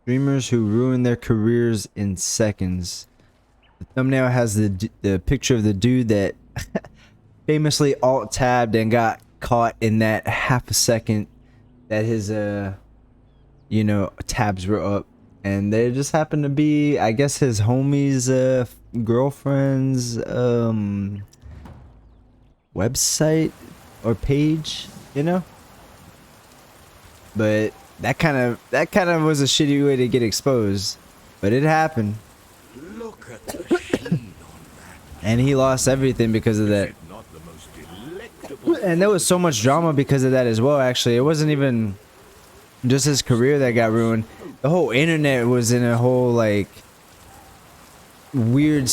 Streamers who ruin their careers in seconds. The thumbnail has the picture of the dude that famously alt tabbed and got caught in that half a second that his tabs were up, and they just happened to be, I guess, his homie's girlfriend's website or page, but that kind of was a shitty way to get exposed, but it happened. Look at the sheen on that. And he lost everything because of that. Is it not the most delectable? And there was so much drama because of that as well. Actually, it wasn't even just his career that got ruined. The whole internet was in a whole like weird,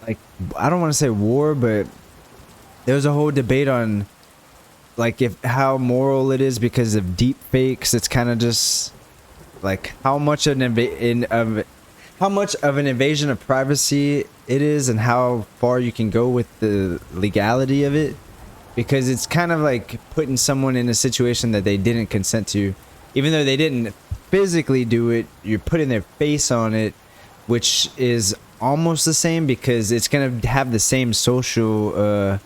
like, I don't want to say war, but there was a whole debate on like if how moral it is because of deep fakes. It's kind of just like how much of an invasion of privacy it is, and how far you can go with the legality of it, because it's kind of like putting someone in a situation that they didn't consent to, even though they didn't physically do it. You're putting their face on it, which is almost the same because it's gonna have the same social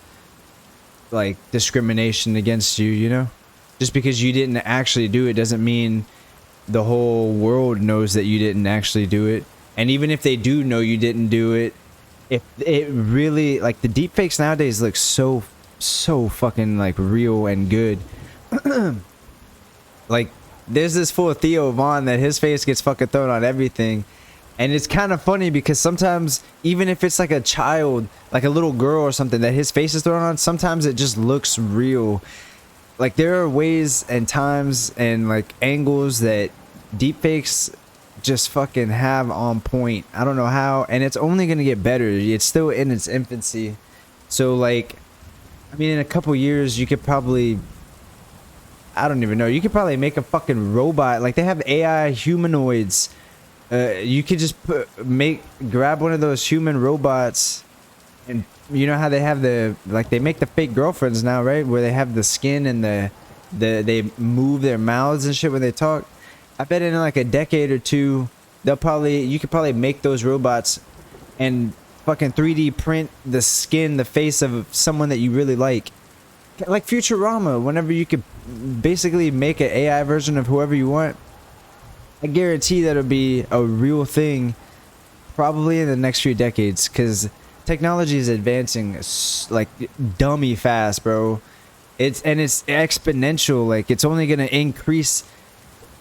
like discrimination against you. Just because you didn't actually do it doesn't mean the whole world knows that you didn't actually do it. And even if they do know you didn't do it, if it really, like, the deepfakes nowadays look so fucking like real and good. Like, there's this fool Theo Vaughn that his face gets fucking thrown on everything, and it's kind of funny because sometimes, even if it's like a child, like a little girl or something that his face is thrown on, sometimes it just looks real. Like, there are ways and times and like angles that deepfakes just fucking have on point. I don't know how, and it's only gonna get better. It's still in its infancy. So like, I mean, in a couple years you could probably, I don't even know, you could probably make a fucking robot. Like, they have AI humanoids. You could just grab one of those human robots, and you know how they have they make the fake girlfriends now, right? Where they have the skin and they move their mouths and shit when they talk. I bet in like a decade or two, you could probably make those robots and fucking 3D print the skin, the face of someone that you really like Futurama. Whenever you could basically make an AI version of whoever you want, I guarantee that'll be a real thing probably in the next few decades, because technology is advancing like dummy fast, bro. It's exponential. Like, it's only gonna increase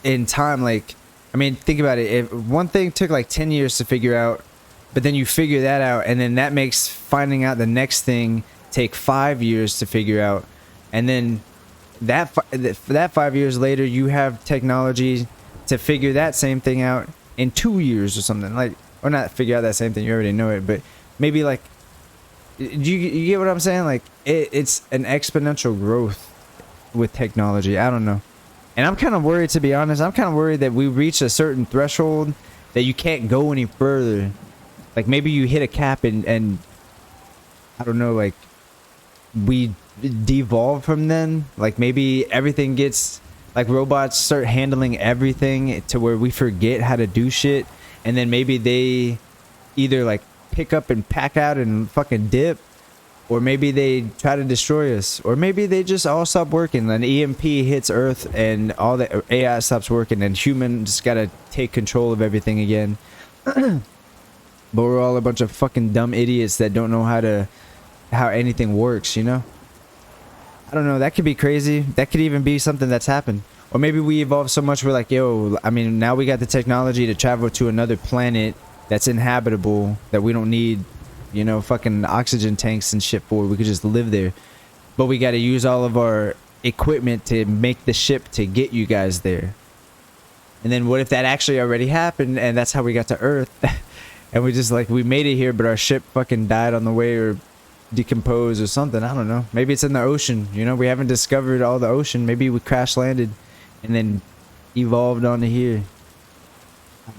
in time. Like, I mean, think about it. If one thing took like 10 years to figure out, but then you figure that out, and then that makes finding out the next thing take 5 years to figure out, and then that 5 years later you have technology to figure that same thing out in 2 years or something. Like, or not figure out that same thing, you already know it, but maybe like, you get what I'm saying? Like, it's an exponential growth with technology. I don't know. And I'm kind of worried, to be honest. I'm kind of worried that we reach a certain threshold that you can't go any further. Like, maybe you hit a cap and I don't know, like, we devolve from then. Like, maybe everything gets, like, robots start handling everything to where we forget how to do shit, and then maybe they either like pick up and pack out and fucking dip, or maybe they try to destroy us, or maybe they just all stop working. An EMP hits Earth and all the AI stops working, and humans gotta take control of everything again. But we're all a bunch of fucking dumb idiots that don't know how anything works, I don't know. That could be crazy. That could even be something that's happened. Or maybe we evolved so much we're like, yo, I mean, now we got the technology to travel to another planet that's inhabitable, that we don't need, fucking oxygen tanks and shit for. We could just live there. But we got to use all of our equipment to make the ship to get you guys there. And then what if that actually already happened, and that's how we got to Earth? And we just, like, we made it here, but our ship fucking died on the way, or decomposed or something. I don't know. Maybe it's in the ocean. We haven't discovered all the ocean. Maybe we crash landed and then evolved onto here.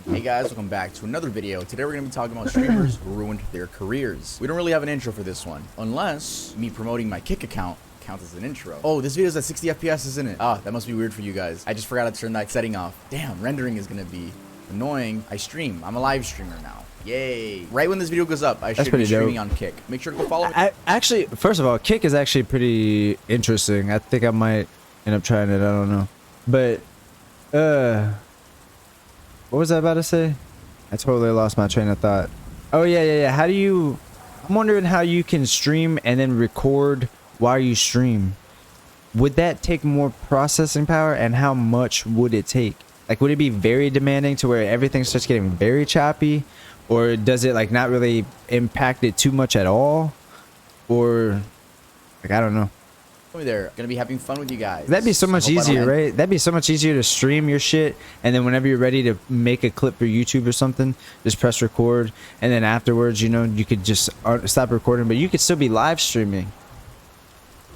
Hey guys, welcome back to another video. Today we're going to be talking about streamers who ruined their careers. We don't really have an intro for this one, unless me promoting my Kick account counts as an intro. Oh, this video is at 60 FPS, isn't it? Ah, that must be weird for you guys. I just forgot to turn that setting off. Damn, rendering is gonna be annoying. I stream. I'm a live streamer now. Yay. Right when this video goes up, I should be streaming on Kick. Make sure to go follow me. Actually, first of all, Kick is actually pretty interesting. I think I might end up trying it. I don't know. But, what was I about to say? I totally lost my train of thought. Oh, yeah. How do you... I'm wondering how you can stream and then record while you stream. Would that take more processing power, and how much would it take? Like, would it be very demanding to where everything starts getting very choppy? Or does it, like, not really impact it too much at all? Or, like, I don't know. There, gonna be having fun with you guys. That'd be so much easier, right? That'd be so much easier to stream your shit, and then whenever you're ready to make a clip for YouTube or something, just press record, and then afterwards, you know, you could just stop recording, but you could still be live streaming.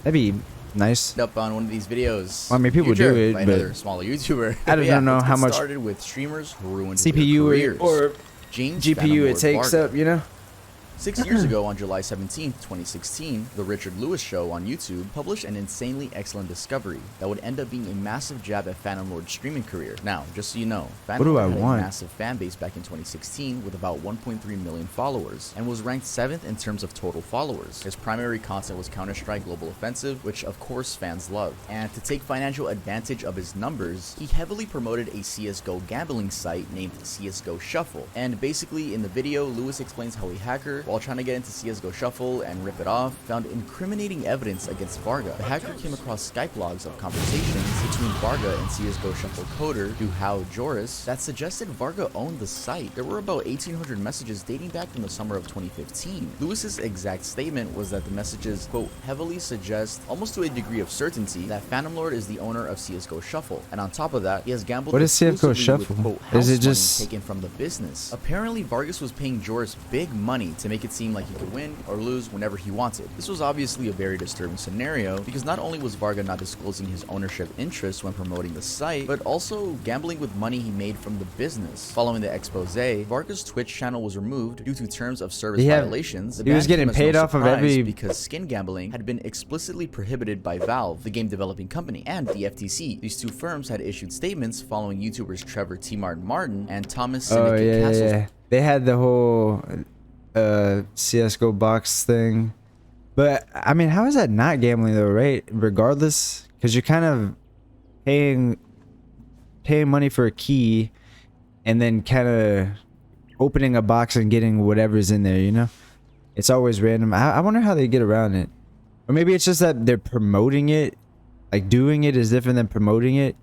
That'd be nice. Up on one of these videos. Well, I mean, people do it, by but another smaller YouTuber. I don't know how much started with streamers who ruined CPU or James GPU it takes up, you know. 6 years ago, on July 17th, 2016, The Richard Lewis Show on YouTube published an insanely excellent discovery that would end up being a massive jab at Phantom Lord's streaming career. Now, just so you know, Phantom Lord had a massive fan base back in 2016 with about 1.3 million followers, and was ranked 7th in terms of total followers. His primary content was Counter-Strike Global Offensive, which of course fans loved. And to take financial advantage of his numbers, he heavily promoted a CSGO gambling site named CSGO Shuffle. And basically, in the video, Lewis explains how a hacker, while trying to get into CSGO Shuffle and rip it off, found incriminating evidence against Varga. The hacker came across Skype logs of conversations between Varga and CSGO Shuffle coder Duhao Joris that suggested Varga owned the site. There were about 1,800 messages dating back from the summer of 2015. Lewis's exact statement was that the messages, quote, heavily suggest, almost to a degree of certainty, that Phantom Lord is the owner of CSGO Shuffle. And on top of that, he has gambled what is CSGO Shuffle? With, quote, is it just taken from the business? Apparently, Vargas was paying Joris big money to make it seem like he could win or lose whenever he wanted. This was obviously a very disturbing scenario because not only was Varga not disclosing his ownership interests when promoting the site, but also gambling with money he made from the business. Following the expose, Varga's Twitch channel was removed due to terms of service violations. He was getting paid off of every... because skin gambling had been explicitly prohibited by Valve, the game developing company, and the FTC. These two firms had issued statements following YouTubers Trevor T. Martin and Thomas Syndicate Castles. Yeah. They had the whole CSGO box thing, but I mean, how is that not gambling though, right? Regardless, because you're kind of paying money for a key and then kind of opening a box and getting whatever's in there, you know. It's always random. I wonder how they get around it, or maybe it's just that they're promoting it, like doing it is different than promoting it.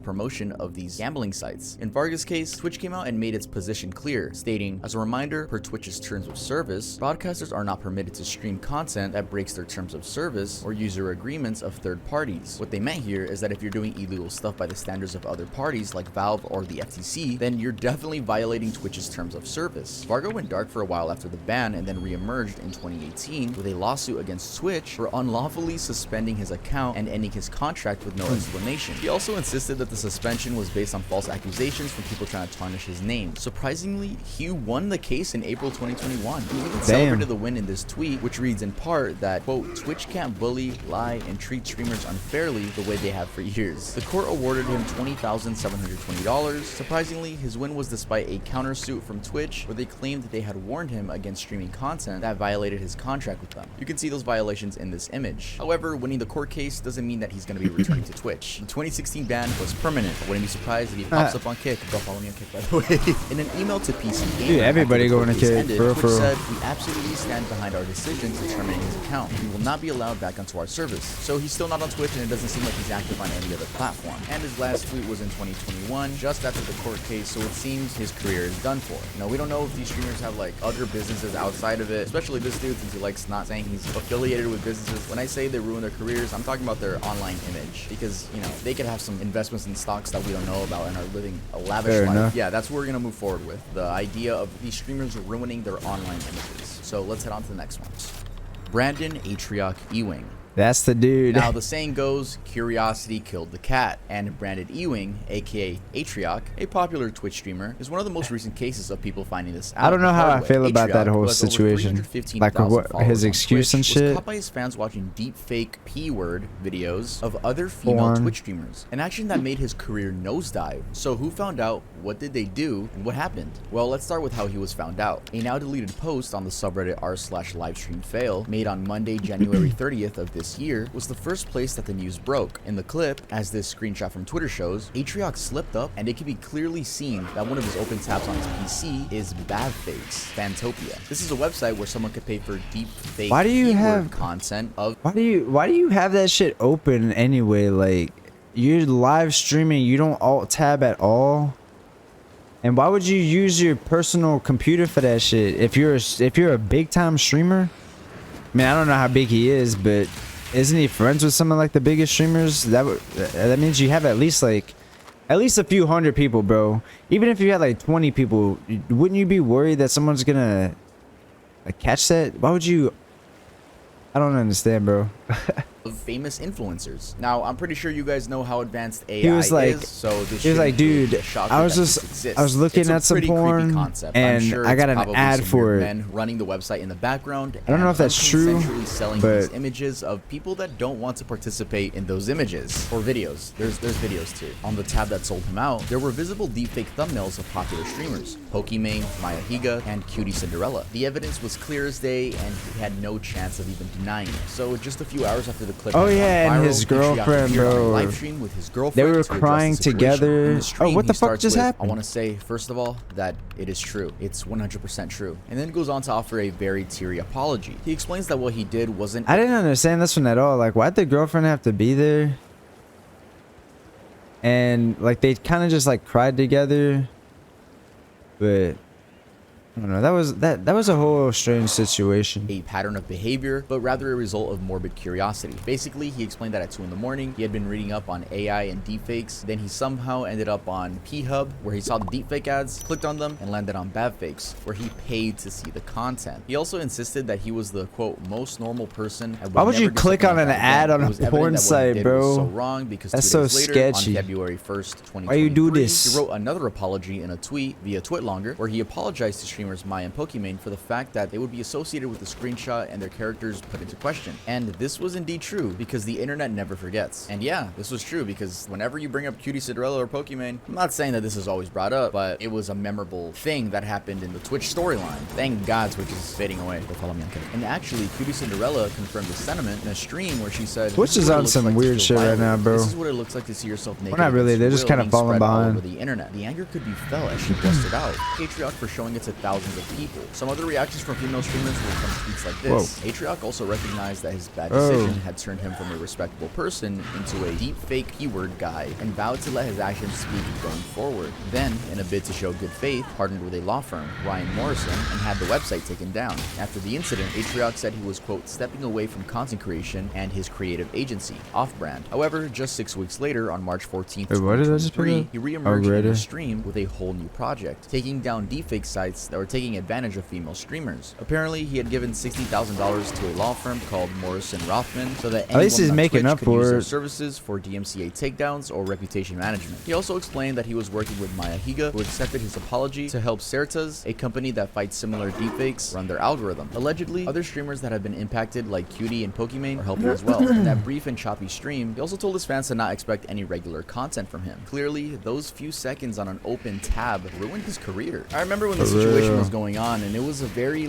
Promotion of these gambling sites. In Varga's case, Twitch came out and made its position clear, stating, as a reminder, per Twitch's terms of service, broadcasters are not permitted to stream content that breaks their terms of service or user agreements of third parties. What they meant here is that if you're doing illegal stuff by the standards of other parties like Valve or the FTC, then you're definitely violating Twitch's terms of service. Varga went dark for a while after the ban and then re-emerged in 2018 with a lawsuit against Twitch for unlawfully suspending his account and ending his contract with no explanation. He also insisted that the suspension was based on false accusations from people trying to tarnish his name. Surprisingly, he won the case in April 2021. He even celebrated the win in this tweet, which reads in part that, quote, Twitch can't bully, lie, and treat streamers unfairly the way they have for years. The court awarded him $20,720. Surprisingly, his win was despite a countersuit from Twitch where they claimed that they had warned him against streaming content that violated his contract with them. You can see those violations in this image. However, winning the court case doesn't mean that he's going to be returning to Twitch. The 2016 ban was permanent. I wouldn't be surprised if he pops up on Kick. Go follow me on Kick, by the way. In an email to PC Gamer, dude, everybody going to Kick. Twitch said, we absolutely stand behind our decision to terminate his account. He will not be allowed back onto our service. So he's still not on Twitch, and it doesn't seem like he's active on any other platform. And his last tweet was in 2021, just after the court case, so it seems his career is done for. You know, we don't know if these streamers have like other businesses outside of it, especially this dude, since he likes not saying he's affiliated with businesses. When I say they ruin their careers, I'm talking about their online image, because, you know, they could have some investments in stocks that we don't know about and are living a lavish life. Yeah, that's what we're gonna move forward with, the idea of these streamers ruining their online images. So let's head on to the next one. Brandon Atriok Ewing. That's the dude. Now, the saying goes, curiosity killed the cat, and Brandon Ewing, aka Atrioc, a popular Twitch streamer, is one of the most recent cases of people finding this out. I don't know how I feel about that Atrioc, whole who has over situation. 315,000 Like what followers his on excuse Twitch, and was shit. caught by his fans watching deepfake P-word videos of other female Porn. Twitch streamers, an action that made his career nosedive. So who found out, what did they do, and what happened? Well, let's start with how he was found out. A now deleted post on the subreddit r/livestreamfail, made on Monday, January 30th of this year, was the first place that the news broke. In the clip, as this screenshot from Twitter shows, Atrioc slipped up, and it can be clearly seen that one of his open tabs on his PC is Bavfakes Fantopia. This is a website where someone could pay for deep fake Why do you have content of why do you have that shit open anyway? Like, you're live streaming, you don't alt tab at all. And why would you use your personal computer for that shit? If you're a big time streamer, I mean, I don't know how big he is, but isn't he friends with some of like the biggest streamers? That means you have at least a few hundred people, bro. Even if you had like 20 people, wouldn't you be worried that someone's gonna like catch that? Why would you? I don't understand, bro. famous influencers. Now, I'm pretty sure you guys know how advanced AI He was like, is, so this he was like, dude, I was looking at some porn, and I got an ad for it. Men running the website in the background. I don't know if that's true, selling but these images of people that don't want to participate in those images or videos. There's videos too. On the tab that sold him out, there were visible deepfake thumbnails of popular streamers: Pokimane, Maya Higa, and Cutie Cinderella. The evidence was clear as day, and he had no chance of even denying it. So just a few hours after the clip, oh yeah, and viral, his girlfriend, bro. Live stream with his girlfriend. They were to crying address the together. stream, Oh, what the fuck starts just with, happened? I want to say, first of all, that it is true. It's 100% true. And then goes on to offer a very teary apology. He explains that what he did wasn't... I didn't understand this one at all. Like, why'd the girlfriend have to be there? And like, they kind of just like cried together, but I don't know. That was a whole strange situation. A pattern of behavior, but rather a result of morbid curiosity. Basically, he explained that at 2 in the morning, he had been reading up on AI and deepfakes. Then he somehow ended up on P-Hub, where he saw the deepfake ads, clicked on them, and landed on Bavfakes, where he paid to see the content. He also insisted that he was the, quote, most normal person. Why would you click on an ad on a porn site, bro? So wrong, because that's 2 so days later, sketchy. on February 1st, 2023, why you do this? he wrote another apology in a tweet via Twitlonger, where he apologized to streamers Maya and Pokimane for the fact that they would be associated with the screenshot and their characters put into question. And this was indeed true, because the internet never forgets. And yeah, this was true, because whenever you bring up Cutie Cinderella or Pokimane, I'm not saying that this is always brought up, but it was a memorable thing that happened in the Twitch storyline. Thank God Twitch is fading away. Go follow me on Twitter. And actually, Cutie Cinderella confirmed the sentiment in a stream where she said, Twitch is on some weird shit right now, bro. This is what it looks like to see yourself naked. Well, not really. They're just kind of falling behind. Over the internet. The anger could be felt as she busted out. Atrioc for showing it to thousands of people. Some other reactions from female streamers were from tweets like this. Atrioc also recognized that his bad decision had turned him from a respectable person into a deep fake keyword guy, and vowed to let his actions speak going forward. Then, in a bid to show good faith, partnered with a law firm, Ryan Morrison, and had the website taken down. After the incident, Atrioc said he was, quote, stepping away from content creation and his creative agency, Off-Brand. However, just 6 weeks later, on March 14th, 2023, he re-emerged in the stream with a whole new project, taking down deepfake sites that were taking advantage of female streamers. Apparently, he had given $60,000 to a law firm called Morrison Rothman so that anyone he's on making Twitch up could for use their it. services for DMCA takedowns or reputation management. He also explained that he was working with Maya Higa, who accepted his apology, to help Certas, a company that fights similar deepfakes, run their algorithm. Allegedly, other streamers that have been impacted, like Cutie and Pokimane, are helping as well. In that brief and choppy stream, he also told his fans to not expect any regular content from him. Clearly, those few seconds on an open tab ruined his career. I remember when the situation was going on, and it was a very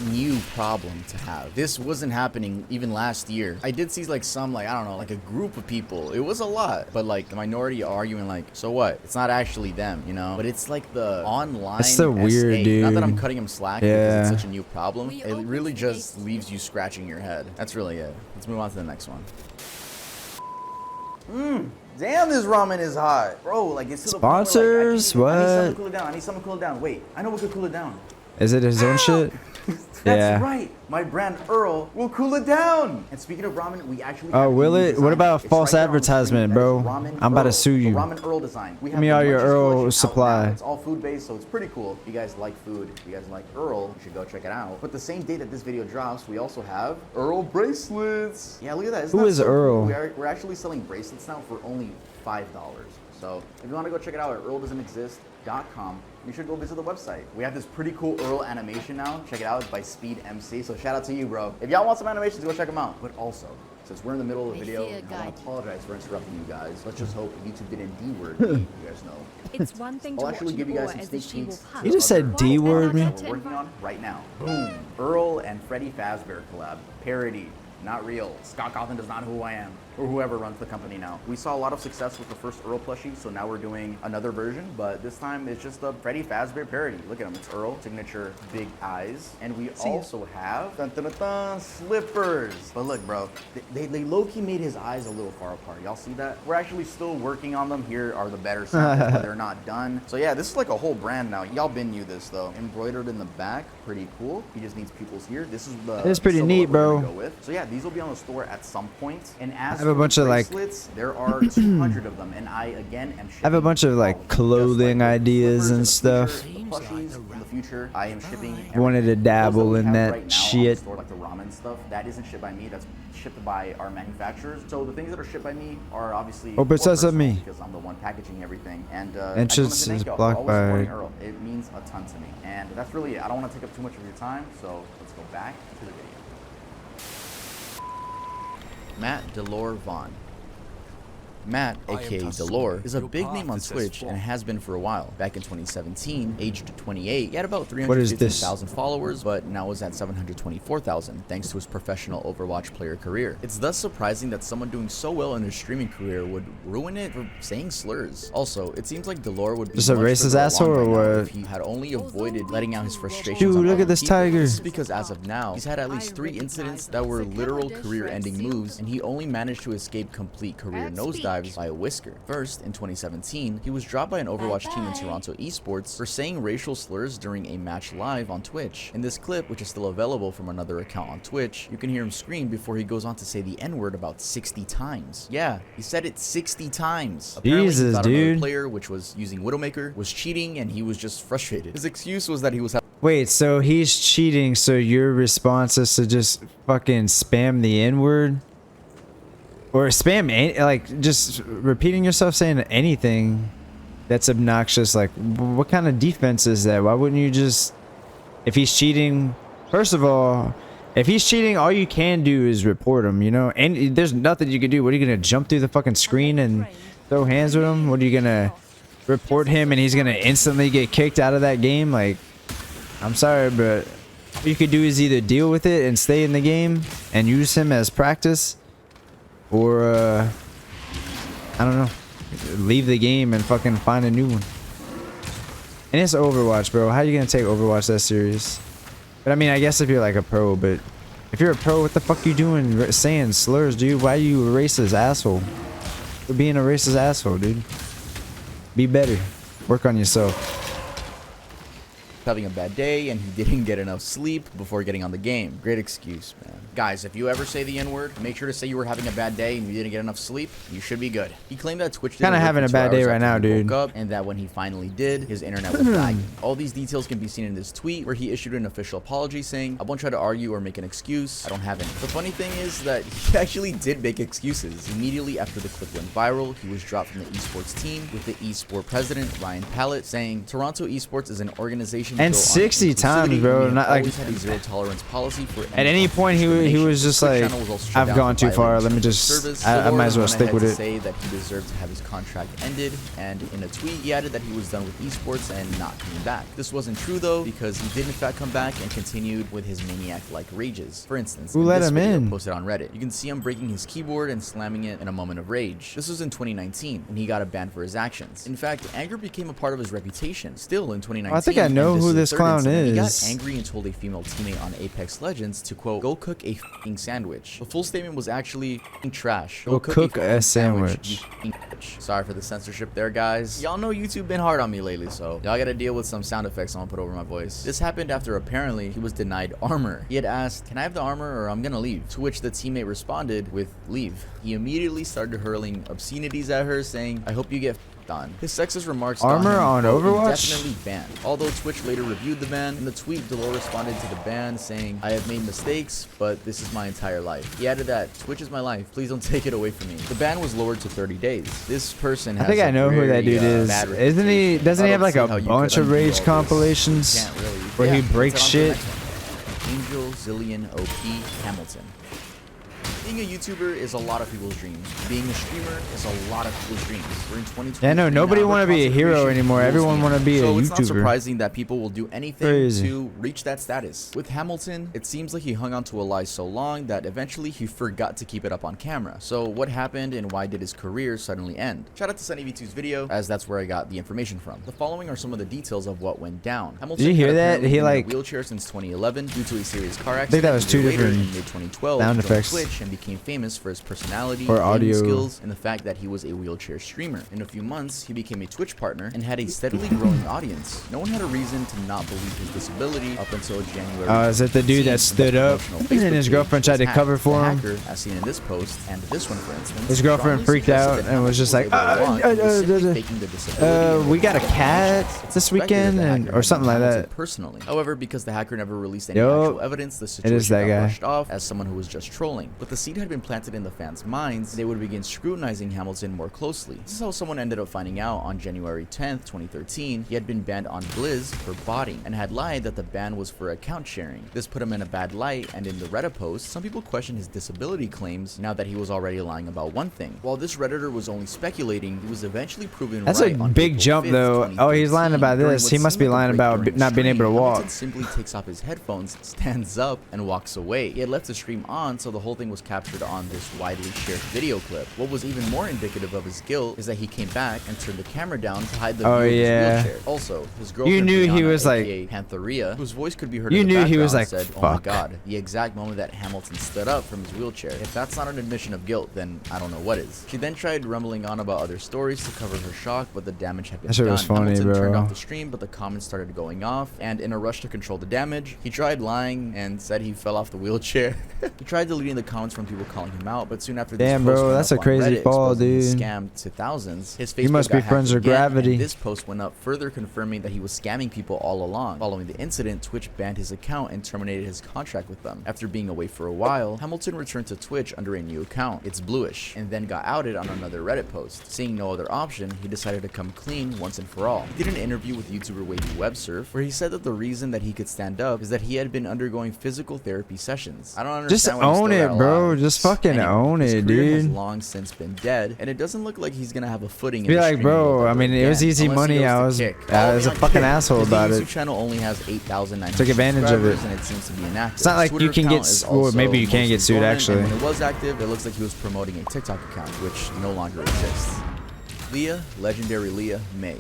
new problem to have. This wasn't happening even last year. I did see some I don't know, like a group of people. It was a lot, but the minority arguing so what? It's not actually them, you know? But it's like the online That's so weird, SA. dude. Not that I'm cutting him slack Yeah. because it's such a new problem. It really just leaves you scratching your head. That's really it. Let's move on to the next one. Damn, this ramen is hot. Bro, it's to the point where, Sponsors? I need something What? to cool it down. I need something to cool it down. Wait, I know what could cool it down. Is it his own shit? That's right. My brand Earl will cool it down. And speaking of ramen, we actually Oh, have will a new it? design. What about It's false right there on the screen. advertisement, That is bro? Ramen I'm about to Earl, sue you. the Ramen Earl design. We have me the all your Munchies Earl collection out supply. now. It's all food based, so it's pretty cool. If you guys like food, if you guys like Earl, you should go check it out. But the same day that this video drops, we also have Earl bracelets. Yeah, look at that. Isn't Who that is so cool? Earl? We're actually selling bracelets now for only $5. So if you want to go check it out at earldoesn'texist.com, you should go visit the website. We have this pretty cool Earl animation now. Check it out. It's by Speed MC. So shout out to you, bro. If y'all want some animations, go check them out. But also, since we're in the middle of the video, I want to apologize for interrupting you guys. Let's just hope YouTube didn't D-word me. You guys know. It's one thing to I'll actually watch give you guys an some aura sneak as the she peeks. will to You just said other D-word me? that we're working on right now. Boom. Earl and Freddy Fazbear collab. Parody. Not real. Scott Cawthon does not know who I am, or whoever runs the company now. We saw a lot of success with the first Earl plushie, so now we're doing another version, but this time it's just a Freddy Fazbear parody. Look at him, it's Earl, signature big eyes. And we also have slippers. But look, bro, they low-key made his eyes a little far apart. Y'all see that? We're actually still working on them. Here are the better samples, but they're not done. So yeah, this is like a whole brand now. Y'all been knew this though. Embroidered in the back, pretty cool. He just needs pupils here. This is the It's pretty silhouette neat, we're bro. gonna go with. So yeah, these will be on the store at some point. And as I have a for bunch the of, like- bracelets, there are 200 of them, and I again am shipping. I have a bunch of, like, all them. clothing Just like the ideas slippers in and the stuff. future, the plushies in the future, I am shipping. Wanted to everything. dabble Those we in have that right now on the shit. store, like the ramen stuff, that isn't shipped by me. That's shipped by our manufacturers. So the things that are shipped by me are obviously Oh, but more it says on personal me. because I'm the one packaging everything. And Entrance I is just want to thank y'all blocked for always by- supporting Earl. It means a ton to me. And that's really it. I don't want to take up too much of your time, so let's go back to the video. Matt Delore Vaughn. Matt, aka Delore, is a big name on Twitch and has been for a while. Back in 2017, aged 28, he had about What is this? 315,000 followers, but now is at 724,000 thanks to his professional Overwatch player career. It's thus surprising that someone doing so well in their streaming career would ruin it for saying slurs. Also, it seems like Delore would be Just a much racist further asshole along or by now what? if he had only avoided letting out his frustrations. Dude, on look other at this people. tiger. This is because as of now, he's had at least 3 incidents that were literal career-ending moves, and he only managed to escape complete career nosedives by a whisker. First, in 2017, he was dropped by an Overwatch team in Toronto esports for saying racial slurs during a match live on Twitch. In this clip, which is still available from another account on Twitch, you can hear him scream before he goes on to say the N-word about 60 times. Yeah, he said it 60 times. Apparently, he Jesus, thought another dude. player, which was using Widowmaker, was cheating, and he was just frustrated. His excuse was that he was Wait, so he's cheating, so your response is to just fucking spam the N-word? Or spam, like, just repeating yourself saying anything that's obnoxious. Like, what kind of defense is that? Why wouldn't you just... If he's cheating... First of all, if he's cheating, all you can do is report him, you know? And there's nothing you can do. What, are you going to jump through the fucking screen and throw hands with him? What, are you going to report him and he's going to instantly get kicked out of that game? Like, I'm sorry, but what you could do is either deal with it and stay in the game and use him as practice, or I don't know, leave the game and fucking find a new one. And it's Overwatch, bro. How you gonna take Overwatch that serious? But I mean, I guess if you're like a pro, but if you're a pro, what the fuck you doing saying slurs, dude? Why are you a racist asshole? You're being a racist asshole, dude. Be better. Work on yourself. having a bad day and he didn't get enough sleep before getting on the game. Great excuse, man. Guys, if you ever say the N-word, make sure to say you were having a bad day and you didn't get enough sleep. You should be good. He claimed that Twitch Kinda having a bad day right now, dude. Woke up, and that when he finally did, his internet was lagging. All these details can be seen in this tweet where he issued an official apology saying, "I won't try to argue or make an excuse. I don't have any." The funny thing is that he actually did make excuses. Immediately after the clip went viral, he was dropped from the esports team with the esport president, Ryan Pallett, saying, "Toronto Esports is an organization And built on 60 times, inclusivity. bro, We have not like- always had a zero tolerance policy for At any point, he was just like, I've gone too far. Let me just, I might as well stick with it. Say that he deserved to have his contract ended, and in a tweet he added that he was done with esports and not coming back. This wasn't true though, because he did in fact come back and continued with his maniac-like rages. For instance, Who in let this him video in? posted on Reddit, you can see him breaking his keyboard and slamming it in a moment of rage. This was in 2019 when he got a ban for his actions. In fact, anger became a part of his reputation. Still in 2019, I think I know who is the this third clown incident. He got is. angry and told a female teammate on Apex Legends to quote, "Go cook a f***ing sandwich." The full statement was actually f***ing trash. Go cook a f***ing sandwich. you f***ing bitch. Sorry for the censorship there, guys. Y'all know YouTube been hard on me lately, so y'all gotta deal with some sound effects I'm gonna put over my voice. This happened after apparently he was denied armor. He had asked, "Can I have the armor or I'm gonna leave?" To which the teammate responded with, "Leave." He immediately started hurling obscenities at her, saying, "I hope you get f***ed on." His sexist remarks got Armor him, on quote, Overwatch? indefinitely banned. Although Twitch later reviewed the ban, in the tweet, Delore responded to the ban saying, "I have made mistakes, but this is my entire life." He added that, "Twitch is my life. Please don't take it away from me." The ban was lowered to 30 days. This person has I think I know who that very, dude is. bad Isn't he? reputation. Doesn't he I have don't like see a how you bunch could of undo all rage this. compilations You can't really. where he Yeah, breaks let's head on to shit? the next one. Angel Zillion OP Hamilton. Being a YouTuber is a lot of people's dreams. Being a streamer is a lot of people's dreams. We're in 2020. Yeah, no, nobody want to be a hero anymore. Everyone want to be a So it's not YouTuber. surprising that people will do anything Crazy. to reach that status. With Hamilton, it seems like he hung on to a lie so long that eventually he forgot to keep it up on camera. So what happened and why did his career suddenly end? Shout out to SunnyV2's video, as that's where I got the information from. The following are some of the details of what went down. Hamilton Did you hear had that? apparently He, been in a like- wheelchair since 2011 due to a serious car accident. I think that was two Later, different in mid-2012, sound he joined effects. Twitch and became famous for his personality, Or gaming audio. skills, and the fact that he was a wheelchair streamer. In a few months, he became a Twitch partner and had a steadily growing audience. No one had a reason to not believe his disability up until January. Is it the dude that 2016, stood when the up promotional and Facebook his page girlfriend tried was to hacked? cover for The him? hacker, as seen in this post and this one, for instance, His girlfriend strongly freaked suggested out that and was just like, Hamilton was overwrought and was simply uh, faking the disability and we got a the cat It's this suspected that weekend the and hacker or had something known like Hamilton that. personally. However, because the hacker never released any Yup, actual evidence, the it is situation that got guy. brushed off as someone who was just trolling. But the seed had been planted in the fans' minds. They would begin scrutinizing Hamilton more closely. This is how someone ended up finding out on January 10th, 2013. He had been banned on Blizz for botting and had lied that the ban was for account sharing. This put him in a bad light, and in the Reddit post, some people questioned his disability claims now that he was already lying about one thing. While this Redditor was only speculating, he was eventually proven That's right a on big April jump, 5th, though. Oh, he's lying 2013. about During this. what He must seemed be like a lying break about during the not being able to stream, walk. Hamilton simply takes off his headphones, stands up, and walks away. He had left the stream on, so the whole thing was captured on this widely shared video clip. What was even more indicative of his guilt is that he came back and turned the camera down to hide the Oh, view of his yeah. wheelchair. Also, his girlfriend, knew he Brianna, was like- aka Pantheria, whose voice could be heard You in the knew he was background, like, said, "Oh my fuck." god," the exact moment that Hamilton stood up from his wheelchair. If that's not an admission of guilt, then I don't know what is. She then tried rumbling on about other stories to cover her shock, but the damage had been That shit done. was funny, Hamilton turned bro. off the stream, but the comments started going off, and in a rush to control the damage, he tried lying and said he fell off the wheelchair. He tried deleting the comments from people calling him out, but soon after this Damn, post bro, went that's up a on crazy Reddit, fall, exposing his dude. scam to thousands, his You Facebook must be got hacked friends with again, Gravity. and this post went up further confirming that he was scamming people all along. Following the incident, Twitch banned his account and terminated his contract with them. After being away for a while, Hamilton returned to Twitch under a new account, It's Bluish, and then got outed on another Reddit post. Seeing no other option, he decided to come clean once and for all. He did an interview with YouTuber Wavy Websurf, where he said that the reason that he could stand up is that he had been undergoing physical therapy sessions. I don't understand Just why he's own still it, that bro. alive. Just fucking Anyway, own his it, career has dude. long since been dead, and it doesn't look like he's gonna have a footing in Be the like, streaming bro, world I ever mean, it was again, easy unless he money. goes I to was Kick. a fucking asshole His about YouTube it. channel only has 8,900 Took advantage of it. subscribers, and it seems to be inactive. It's not like His you Twitter can get account is well, maybe you also can get mostly sued, dormant, actually. and when it was active, it looks like he was promoting a TikTok account, which no longer exists. Leah, legendary Leah May.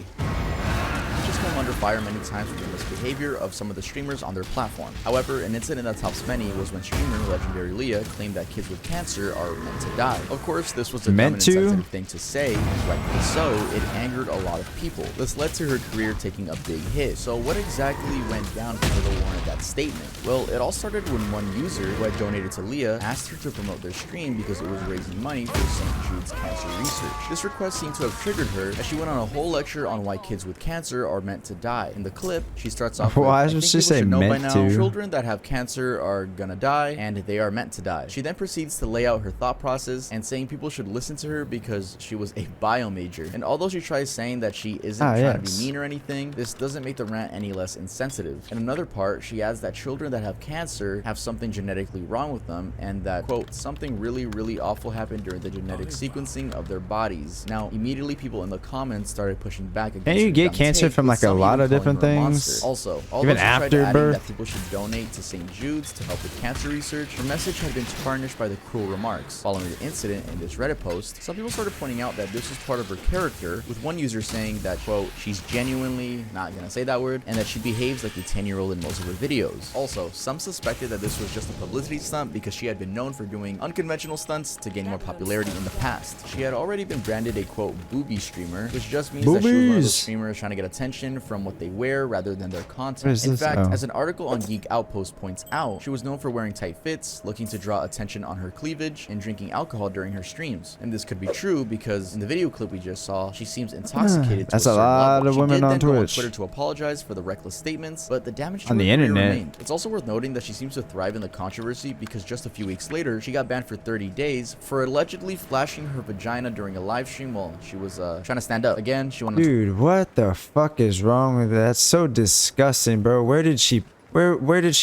She's come under fire many times for the misbehavior of some of the streamers on their platform. However, an incident that tops many was when streamer legendary Leah claimed that kids with cancer are meant to die. Of course, this was a dumb and Meant to? insensitive thing to say, and rightfully so. It angered a lot of people. This led to her career taking a big hit. So what exactly went down for her to warrant that statement? Well, it all started when one user who had donated to Leah asked her to promote their stream because it was raising money for St. Jude's cancer research. This request seemed to have triggered her, as she went on a whole lecture on why kids with cancer are meant to die. In the clip, she starts off with, Why "I does think she people say should know by meant now, to?" children that have cancer are gonna die, and they are meant to die." She then proceeds to lay out her thought process and saying people should listen to her because she was a bio major. And although she tries saying that she isn't trying to be mean or anything, this doesn't make the rant any less insensitive. In another part, she adds that children that have cancer have something genetically wrong with them, and that, quote, "something really, really awful happened during the genetic sequencing of their bodies." Now, immediately people in the comments started pushing back against Can you her get dumb cancer take, from, with like, a some lie lot of calling different her a things. monster. Also, although Even she tried after adding birth. that people should donate to St. Jude's to help with cancer research, her message had been tarnished by the cruel remarks. Following the incident in this Reddit post, some people started pointing out that this was part of her character, with one user saying that, quote, she's genuinely not gonna say that word, and that she behaves like a 10-year-old in most of her videos. Also, some suspected that this was just a publicity stunt because she had been known for doing unconventional stunts to gain more popularity in the past. She had already been branded a, quote, booby streamer, which just means that she was one of those streamers trying to get attention from what they wear rather than their content. In fact, as an article on Geek Outpost points out, she was known for wearing tight fits, looking to draw attention on her cleavage, and drinking alcohol during her streams. And this could be true because in the video clip we just saw, she seems intoxicated to That's a a certain lot level. of She women did on then go on Twitch. Twitter to apologize for the reckless statements, but the damage to On her the career internet. remained. It's also worth noting that she seems to thrive in the controversy because just a few weeks later, she got banned for 30 days for allegedly flashing her vagina during a live stream while she was trying to stand up. Again, she wanted to. Dude, what the fuck is wrong with that? That's so disgusting, bro. Where did she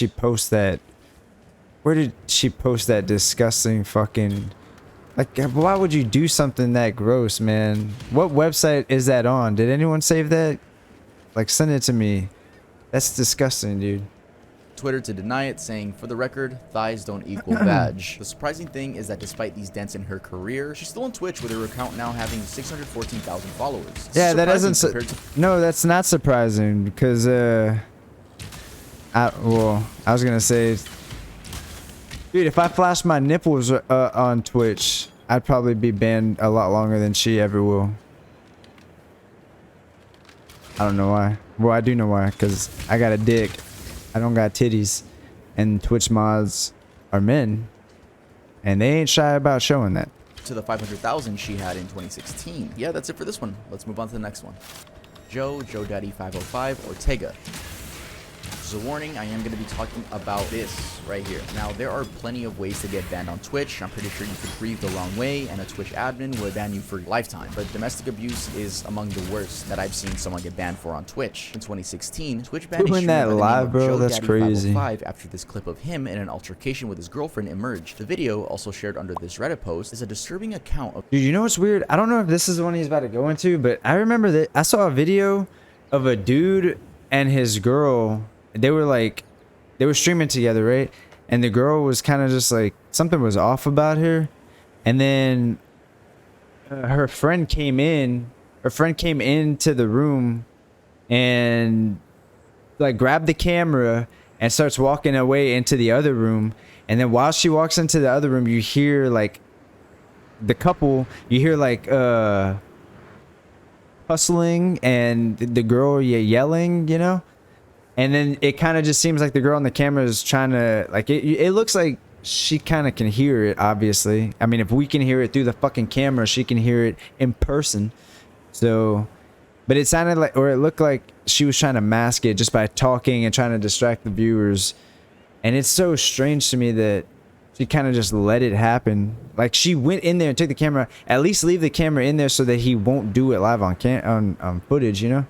post that? Where did she post that disgusting fucking, like, why would you do something that gross, man? What website is that on? Did anyone save that? Like, send it to me. That's disgusting, dude. Twitter to deny it, saying, for the record, thighs don't equal badge. The surprising thing is that despite these dents in her career, she's still on Twitch with her account now having 614,000 followers. Yeah, that doesn't. Compared to No, that's not surprising because I was gonna say, dude, if I flashed my nipples on Twitch, I'd probably be banned a lot longer than she ever will. I don't know why. Well, I do know why, because I got a dick. I don't got titties. And Twitch mods are men. And they ain't shy about showing that. to the 500,000 she had in 2016. Yeah, that's it for this one. Let's move on to the next one. Joe Daddy 505, Ortega. Just a warning, I am going to be talking about this right here. Now, there are plenty of ways to get banned on Twitch. I'm pretty sure you could breathe the wrong way, and a Twitch admin would ban you for lifetime. But domestic abuse is among the worst that I've seen someone get banned for on Twitch. In 2016, Twitch banned a Doing streamer that by the name live, of bro, Joe that's Daddy crazy. 505 after this clip of him in an altercation with his girlfriend emerged. The video, also shared under this Reddit post, is a disturbing account of Dude, you know what's weird? I don't know if this is the one he's about to go into, but I remember that I saw a video of a dude and his girl. They were streaming together, right? And the girl was kind of just like, something was off about her. And then her friend came in. Her friend came into the room and like grabbed the camera and starts walking away into the other room. And then while she walks into the other room, you hear like the couple, you hear like hustling and the girl yelling, you know? And then it kind of just seems like the girl on the camera is trying to, like, it looks like she kind of can hear it, obviously. I mean, if we can hear it through the fucking camera, she can hear it in person. So, but it sounded like, or it looked like she was trying to mask it just by talking and trying to distract the viewers. And it's so strange to me that she kind of just let it happen. Like, she went in there and took the camera. At least leave the camera in there so that he won't do it live on footage, you know?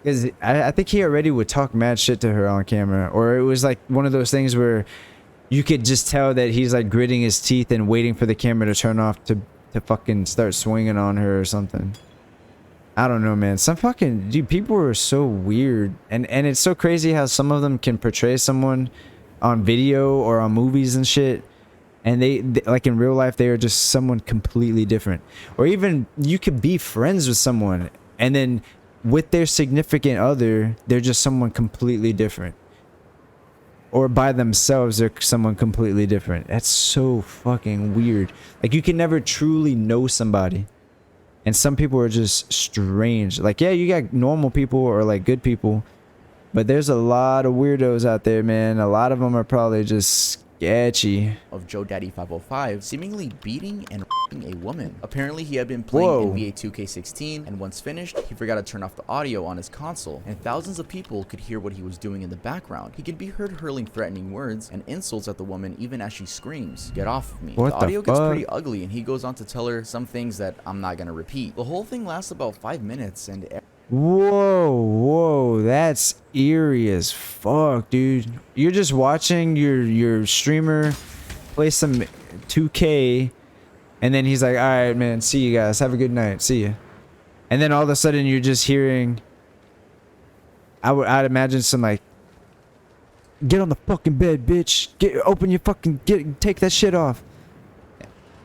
Because I think he already would talk mad shit to her on camera. Or it was like one of those things where you could just tell that he's like gritting his teeth and waiting for the camera to turn off to fucking start swinging on her or something. I don't know, man. Some fucking... Dude, people are so weird. And it's so crazy how some of them can portray someone on video or on movies and shit. And they like in real life, they are just someone completely different. Or even you could be friends with someone and then... with their significant other, they're just someone completely different. Or by themselves, they're someone completely different. That's so fucking weird. Like, you can never truly know somebody. And some people are just strange. Like, yeah, you got normal people or like good people. But there's a lot of weirdos out there, man. A lot of them are probably just sketchy. of Joe Daddy 505 seemingly beating and a woman. Apparently, he had been playing NBA 2K16, and once finished, he forgot to turn off the audio on his console, and thousands of people could hear what he was doing in the background. He can be heard hurling threatening words and insults at the woman even as she screams, "Get off of me." What the audio the gets fuck? pretty ugly, and he goes on to tell her some things that I'm not gonna repeat. The whole thing lasts about 5 minutes, and Whoa, that's eerie as fuck, dude. You're just watching your streamer play some 2K, and then he's like, all right, man, see you guys, have a good night, see ya. And then all of a sudden you're just hearing I'd imagine some like, get on the fucking bed, bitch. Open your fucking, take that shit off.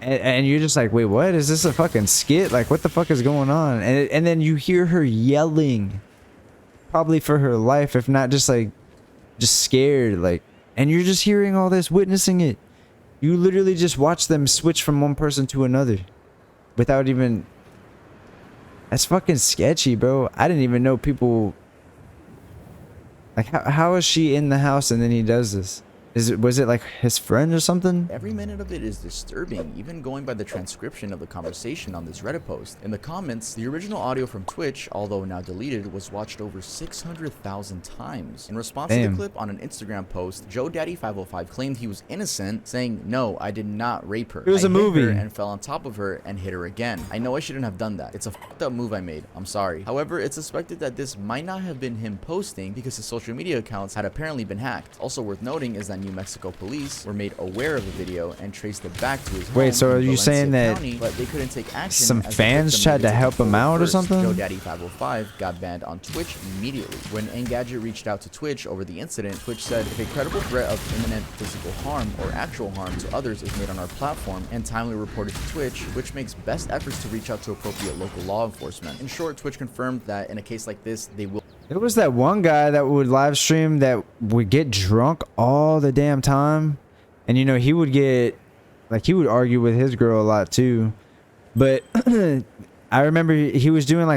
And you're just like, wait, what? Is this a fucking skit? Like, what the fuck is going on? And then you hear her yelling, probably for her life, if not just like, just scared, like, and you're just hearing all this, witnessing it. You literally just watch them switch from one person to another, without even. That's fucking sketchy, bro. I didn't even know people. Like, how is she in the house and then he does this? Was it like his friend or something? Every minute of it is disturbing, even going by the transcription of the conversation on this Reddit post. In the comments, the original audio from Twitch, although now deleted, was watched over 600,000 times. In response to the clip on an Instagram post, Joe Daddy 505 claimed he was innocent, saying, "No, I did not rape her. It was a movie. Hit her and fell on top of her and hit her again. I know I shouldn't have done that. It's a fucked up move I made. I'm sorry." However, it's suspected that this might not have been him posting because his social media accounts had apparently been hacked. Also worth noting is that New Mexico police were made aware of the video and traced it back to his home. Wait, so are in you Valencia saying that County, but they couldn't take action some as the fans victim tried to needed help come him out or forward something? Joe Daddy 505 got banned on Twitch immediately. When Engadget reached out to Twitch over the incident, Twitch said, "If a credible threat of imminent physical harm or actual harm to others is made on our platform and timely reported to Twitch, Twitch makes best efforts to reach out to appropriate local law enforcement." In short, Twitch confirmed that in a case like this, they will. There was that one guy that would live stream that would get drunk all the damn time. And you know, he would get, like, he would argue with his girl a lot too. But I remember he was doing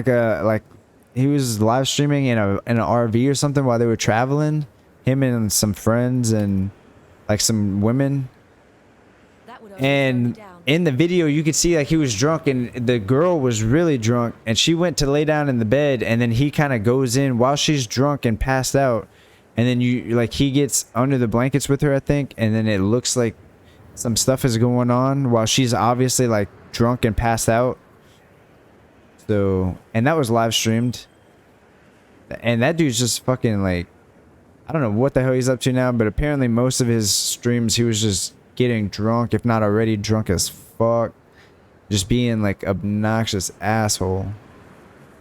he was live streaming in an RV or something while they were traveling. Him and some friends and like some women. And in the video you could see like he was drunk and the girl was really drunk and she went to lay down in the bed and then he kind of goes in while she's drunk and passed out. And then he gets under the blankets with her, I think, and then it looks like some stuff is going on while she's obviously like drunk and passed out. So, and that was live streamed. And that dude's just fucking like, I don't know what the hell he's up to now, but apparently most of his streams he was just getting drunk, if not already drunk as fuck. Just being like obnoxious asshole.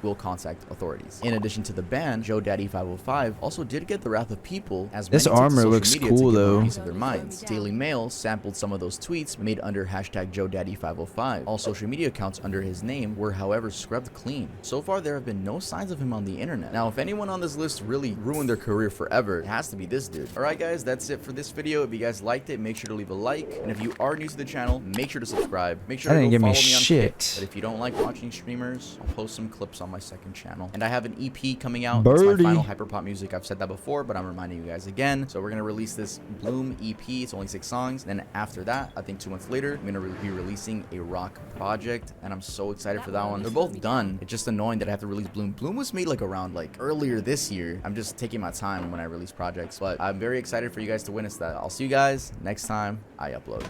Will contact authorities. In addition to the ban, Joe Daddy 505 also did get the wrath of people as this many took to armor social looks media cool to give though. a piece of their minds. Daily Mail sampled some of those tweets made under hashtag Joe Daddy 505. All social media accounts under his name were, however, scrubbed clean. So far, there have been no signs of him on the internet. Now, if anyone on this list really ruined their career forever, it has to be this dude. Alright guys, that's it for this video. If you guys liked it, make sure to leave a like. And if you are new to the channel, make sure to subscribe. Make sure to go follow me on Kick. But if you don't like watching streamers, I'll post some clips on my second channel. And I have an EP coming out. It's my final hyperpop music. I've said that before, but I'm reminding you guys again. So we're going to release this Bloom EP. It's only 6 songs. Then after that, I think 2 months later, I'm going to be releasing a rock project. And I'm so excited for that one. They're both done. It's just annoying that I have to release Bloom. Bloom was made like around like earlier this year. I'm just taking my time when I release projects. But I'm very excited for you guys to witness that. I'll see you guys next time I upload.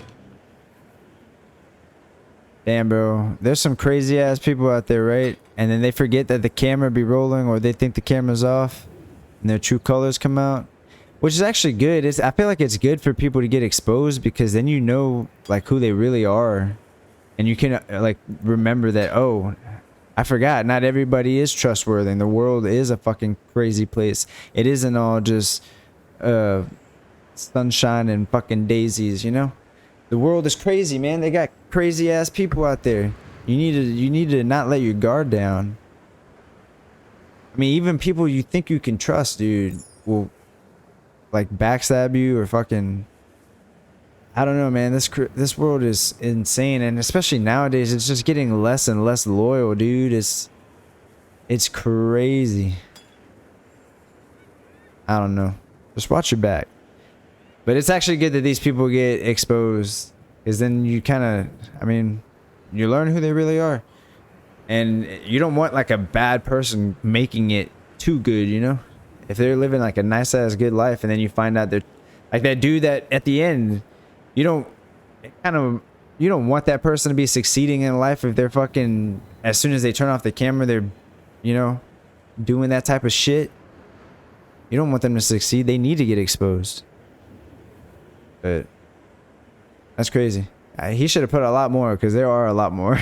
Damn, bro. There's some crazy ass people out there, right? And then they forget that the camera be rolling or they think the camera's off and their true colors come out. Which is actually good. I feel like it's good for people to get exposed because then you know like who they really are. And you can like remember that, oh, I forgot. Not everybody is trustworthy. And the world is a fucking crazy place. It isn't all just sunshine and fucking daisies, you know? The world is crazy, man. They got crazy ass people out there. You need to not let your guard down. I mean, even people you think you can trust, dude, will like backstab you or fucking. I don't know, man. This world is insane, and especially nowadays, it's just getting less and less loyal, dude. It's crazy. I don't know. Just watch your back. But it's actually good that these people get exposed, because then you kind of, I mean, you learn who they really are. And you don't want like a bad person making it too good, you know? If they're living like a nice ass good life and then you find out they're like that dude that at the end, you don't want that person to be succeeding in life if they're fucking, as soon as they turn off the camera, they're, you know, doing that type of shit. You don't want them to succeed. They need to get exposed. But that's crazy. He should have put a lot more because there are a lot more.